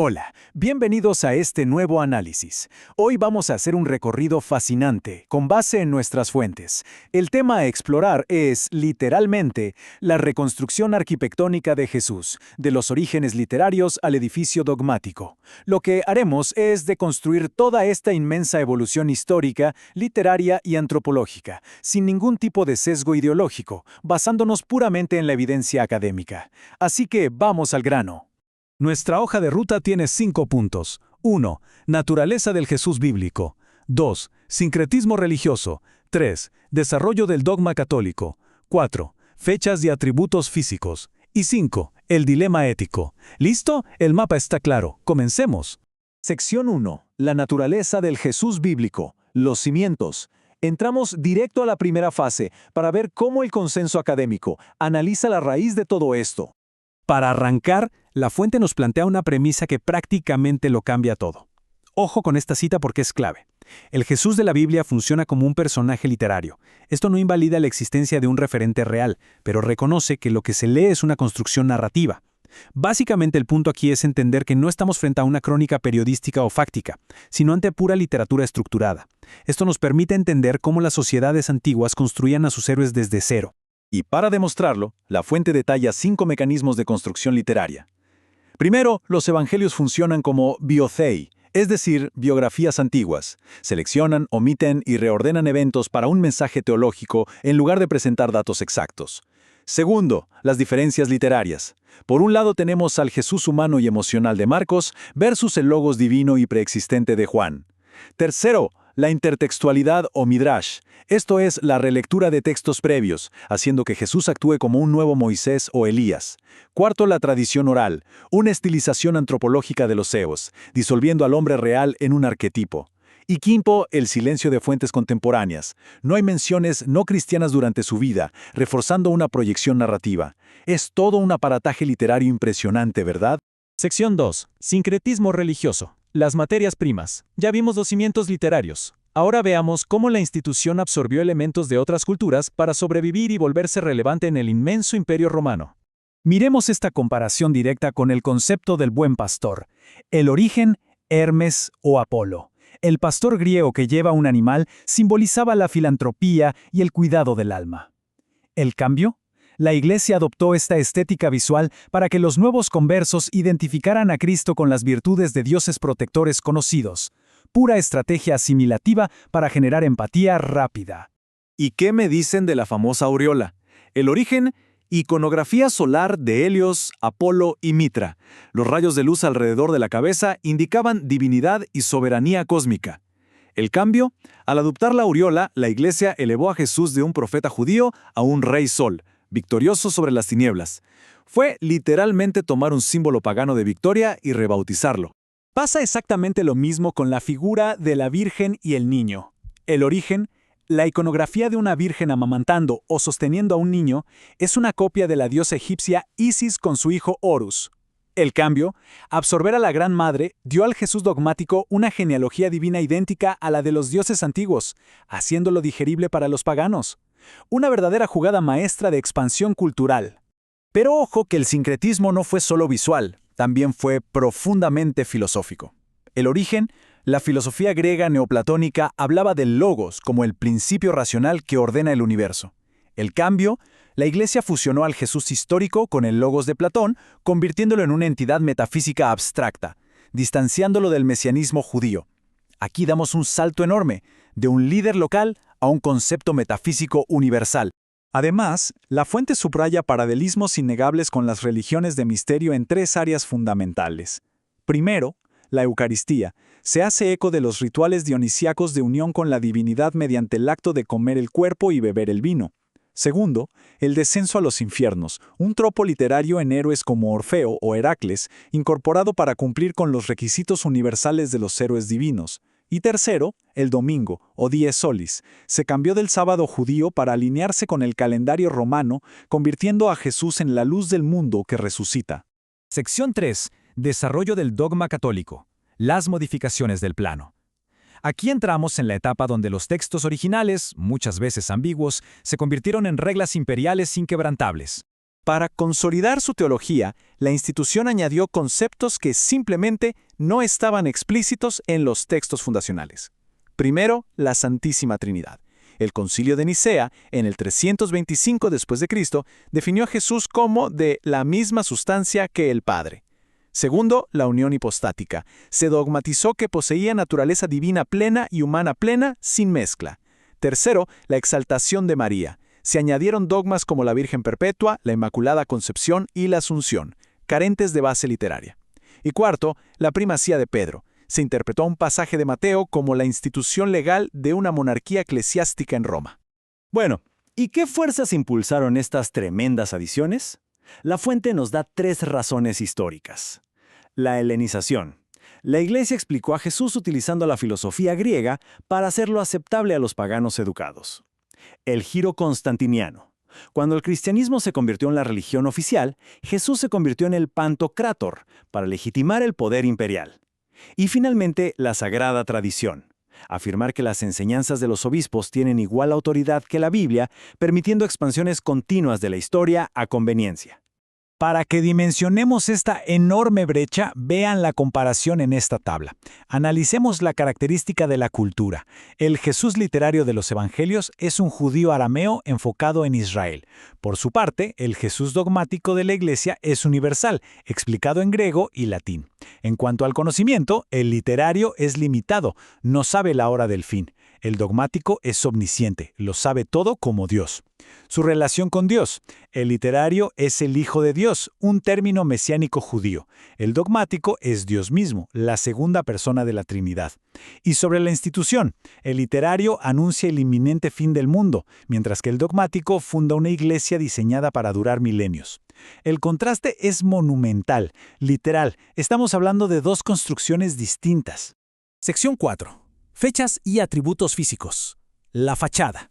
Hola, bienvenidos a este nuevo análisis. Hoy vamos a hacer un recorrido fascinante, con base en nuestras fuentes. El tema a explorar es, literalmente, la reconstrucción arquitectónica de Jesús, de los orígenes literarios al edificio dogmático. Lo que haremos es deconstruir toda esta inmensa evolución histórica, literaria y antropológica, sin ningún tipo de sesgo ideológico, basándonos puramente en la evidencia académica. Así que vamos al grano. Nuestra hoja de ruta tiene 5 puntos. 1. Naturaleza del Jesús bíblico. 2. Sincretismo religioso. 3. Desarrollo del dogma católico. 4. Fechas y atributos físicos. Y 5. El dilema ético. ¿Listo? El mapa está claro. Comencemos. Sección 1. La naturaleza del Jesús bíblico. Los cimientos. Entramos directo a la primera fase para ver cómo el consenso académico analiza la raíz de todo esto. Para arrancar, la fuente nos plantea una premisa que prácticamente lo cambia todo. Ojo con esta cita porque es clave. El Jesús de la Biblia funciona como un personaje literario. Esto no invalida la existencia de un referente real, pero reconoce que lo que se lee es una construcción narrativa. Básicamente el punto aquí es entender que no estamos frente a una crónica periodística o fáctica, sino ante pura literatura estructurada. Esto nos permite entender cómo las sociedades antiguas construían a sus héroes desde cero. Y para demostrarlo, la fuente detalla 5 mecanismos de construcción literaria. Primero, los evangelios funcionan como biothei, es decir, biografías antiguas. Seleccionan, omiten y reordenan eventos para un mensaje teológico en lugar de presentar datos exactos. Segundo, las diferencias literarias. Por un lado tenemos al Jesús humano y emocional de Marcos versus el logos divino y preexistente de Juan. Tercero, la intertextualidad o midrash, esto es la relectura de textos previos, haciendo que Jesús actúe como un nuevo Moisés o Elías. Cuarto, la tradición oral, una estilización antropológica de los eos, disolviendo al hombre real en un arquetipo. Y quinto, el silencio de fuentes contemporáneas. No hay menciones no cristianas durante su vida, reforzando una proyección narrativa. Es todo un aparataje literario impresionante, ¿verdad? Sección 2. Sincretismo religioso. Las materias primas. Ya vimos los cimientos literarios. Ahora veamos cómo la institución absorbió elementos de otras culturas para sobrevivir y volverse relevante en el inmenso imperio romano. Miremos esta comparación directa con el concepto del buen pastor. El origen, Hermes o Apolo. El pastor griego que lleva un animal simbolizaba la filantropía y el cuidado del alma. ¿El cambio? La Iglesia adoptó esta estética visual para que los nuevos conversos identificaran a Cristo con las virtudes de dioses protectores conocidos. Pura estrategia asimilativa para generar empatía rápida. ¿Y qué me dicen de la famosa aureola? El origen, iconografía solar de Helios, Apolo y Mitra. Los rayos de luz alrededor de la cabeza indicaban divinidad y soberanía cósmica. El cambio, al adoptar la aureola, la Iglesia elevó a Jesús de un profeta judío a un rey sol, victorioso sobre las tinieblas. Fue literalmente tomar un símbolo pagano de victoria y rebautizarlo. Pasa exactamente lo mismo con la figura de la Virgen y el niño. El origen, la iconografía de una virgen amamantando o sosteniendo a un niño, es una copia de la diosa egipcia Isis con su hijo Horus. El cambio, absorber a la Gran Madre, dio al Jesús dogmático una genealogía divina idéntica a la de los dioses antiguos, haciéndolo digerible para los paganos. Una verdadera jugada maestra de expansión cultural. Pero ojo que el sincretismo no fue solo visual, también fue profundamente filosófico. El origen, la filosofía griega neoplatónica hablaba del logos como el principio racional que ordena el universo. El cambio, la Iglesia fusionó al Jesús histórico con el logos de Platón, convirtiéndolo en una entidad metafísica abstracta, distanciándolo del mesianismo judío. Aquí damos un salto enorme, de un líder local a un concepto metafísico universal. Además, la fuente subraya paralelismos innegables con las religiones de misterio en 3 áreas fundamentales. Primero, la Eucaristía. Se hace eco de los rituales dionisíacos de unión con la divinidad mediante el acto de comer el cuerpo y beber el vino. Segundo, el descenso a los infiernos, un tropo literario en héroes como Orfeo o Heracles, incorporado para cumplir con los requisitos universales de los héroes divinos. Y tercero, el domingo, o dies solis, se cambió del sábado judío para alinearse con el calendario romano, convirtiendo a Jesús en la luz del mundo que resucita. Sección 3. Desarrollo del dogma católico. Las modificaciones del plano. Aquí entramos en la etapa donde los textos originales, muchas veces ambiguos, se convirtieron en reglas imperiales inquebrantables. Para consolidar su teología, la institución añadió conceptos que simplemente no estaban explícitos en los textos fundacionales. Primero, la Santísima Trinidad. El Concilio de Nicea, en el 325 después de Cristo, definió a Jesús como de la misma sustancia que el Padre. Segundo, la unión hipostática. Se dogmatizó que poseía naturaleza divina plena y humana plena sin mezcla. Tercero, la exaltación de María. Se añadieron dogmas como la Virgen Perpetua, la Inmaculada Concepción y la Asunción, carentes de base literaria. Y cuarto, la primacía de Pedro. Se interpretó un pasaje de Mateo como la institución legal de una monarquía eclesiástica en Roma. Bueno, ¿y qué fuerzas impulsaron estas tremendas adiciones? La fuente nos da 3 razones históricas. La helenización. La Iglesia explicó a Jesús utilizando la filosofía griega para hacerlo aceptable a los paganos educados. El giro constantiniano. Cuando el cristianismo se convirtió en la religión oficial, Jesús se convirtió en el pantocrátor para legitimar el poder imperial. Y finalmente, la sagrada tradición. Afirmar que las enseñanzas de los obispos tienen igual autoridad que la Biblia, permitiendo expansiones continuas de la historia a conveniencia. Para que dimensionemos esta enorme brecha, vean la comparación en esta tabla. Analicemos la característica de la cultura. El Jesús literario de los Evangelios es un judío arameo enfocado en Israel. Por su parte, el Jesús dogmático de la Iglesia es universal, explicado en griego y latín. En cuanto al conocimiento, el literario es limitado, no sabe la hora del fin. El dogmático es omnisciente, lo sabe todo como Dios. Su relación con Dios. El literario es el Hijo de Dios, un término mesiánico judío. El dogmático es Dios mismo, la segunda persona de la Trinidad. Y sobre la institución, el literario anuncia el inminente fin del mundo, mientras que el dogmático funda una iglesia diseñada para durar milenios. El contraste es monumental, literal. Estamos hablando de 2 construcciones distintas. Sección 4. Fechas y atributos físicos. La fachada.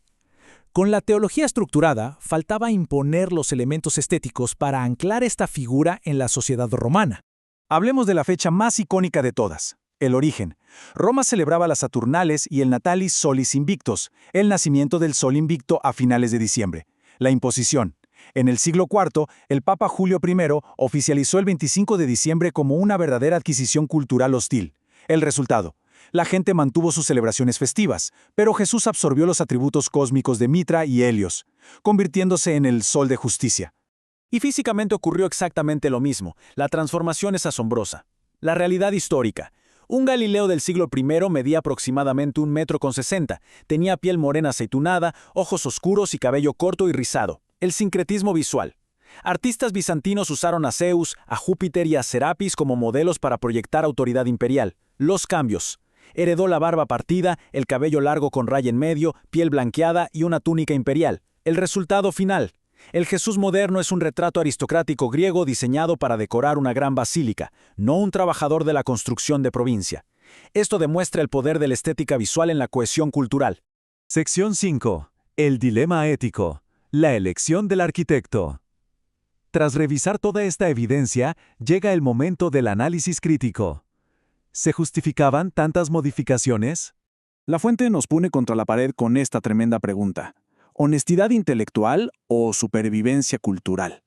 Con la teología estructurada, faltaba imponer los elementos estéticos para anclar esta figura en la sociedad romana. Hablemos de la fecha más icónica de todas, el origen. Roma celebraba las Saturnales y el Natalis Solis Invictus, el nacimiento del Sol Invicto a finales de diciembre. La imposición. En el siglo IV, el Papa Julio I oficializó el 25 de diciembre como una verdadera adquisición cultural hostil. El resultado. La gente mantuvo sus celebraciones festivas, pero Jesús absorbió los atributos cósmicos de Mitra y Helios, convirtiéndose en el Sol de Justicia. Y físicamente ocurrió exactamente lo mismo. La transformación es asombrosa. La realidad histórica. Un Galileo del siglo I medía aproximadamente 1,60 m, tenía piel morena aceitunada, ojos oscuros y cabello corto y rizado. El sincretismo visual. Artistas bizantinos usaron a Zeus, a Júpiter y a Serapis como modelos para proyectar autoridad imperial. Los cambios. Heredó la barba partida, el cabello largo con raya en medio, piel blanqueada y una túnica imperial. El resultado final. El Jesús moderno es un retrato aristocrático griego diseñado para decorar una gran basílica, no un trabajador de la construcción de provincia. Esto demuestra el poder de la estética visual en la cohesión cultural. Sección 5. El dilema ético. La elección del arquitecto. Tras revisar toda esta evidencia, llega el momento del análisis crítico. ¿Se justificaban tantas modificaciones? La fuente nos pone contra la pared con esta tremenda pregunta. ¿Honestidad intelectual o supervivencia cultural?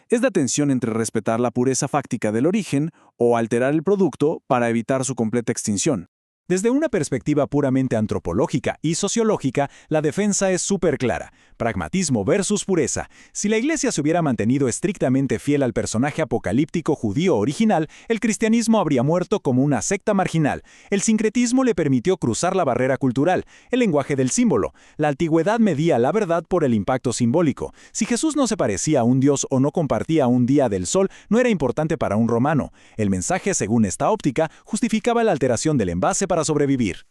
Es la tensión entre respetar la pureza fáctica del origen o alterar el producto para evitar su completa extinción. Desde una perspectiva puramente antropológica y sociológica, la defensa es súper clara. Pragmatismo versus pureza. Si la Iglesia se hubiera mantenido estrictamente fiel al personaje apocalíptico judío original, el cristianismo habría muerto como una secta marginal. El sincretismo le permitió cruzar la barrera cultural, el lenguaje del símbolo. La antigüedad medía la verdad por el impacto simbólico. Si Jesús no se parecía a un dios o no compartía un día del sol, no era importante para un romano. El mensaje, según esta óptica, justificaba la alteración del envase para sobrevivir.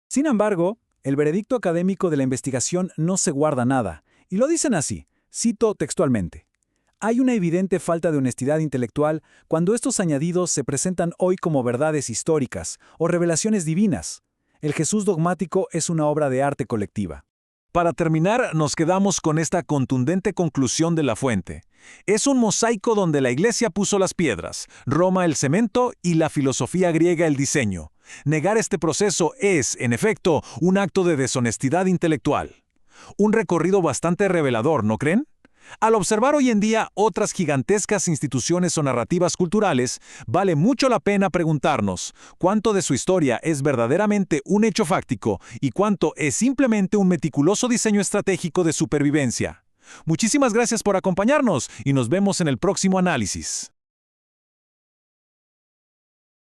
Sin embargo, el veredicto académico de la investigación no se guarda nada, y lo dicen así, cito textualmente. Hay una evidente falta de honestidad intelectual cuando estos añadidos se presentan hoy como verdades históricas o revelaciones divinas. El Jesús dogmático es una obra de arte colectiva. Para terminar, nos quedamos con esta contundente conclusión de la fuente. Es un mosaico donde la Iglesia puso las piedras, Roma el cemento y la filosofía griega el diseño. Negar este proceso es, en efecto, un acto de deshonestidad intelectual. Un recorrido bastante revelador, ¿no creen? Al observar hoy en día otras gigantescas instituciones o narrativas culturales, vale mucho la pena preguntarnos cuánto de su historia es verdaderamente un hecho fáctico y cuánto es simplemente un meticuloso diseño estratégico de supervivencia. Muchísimas gracias por acompañarnos y nos vemos en el próximo análisis.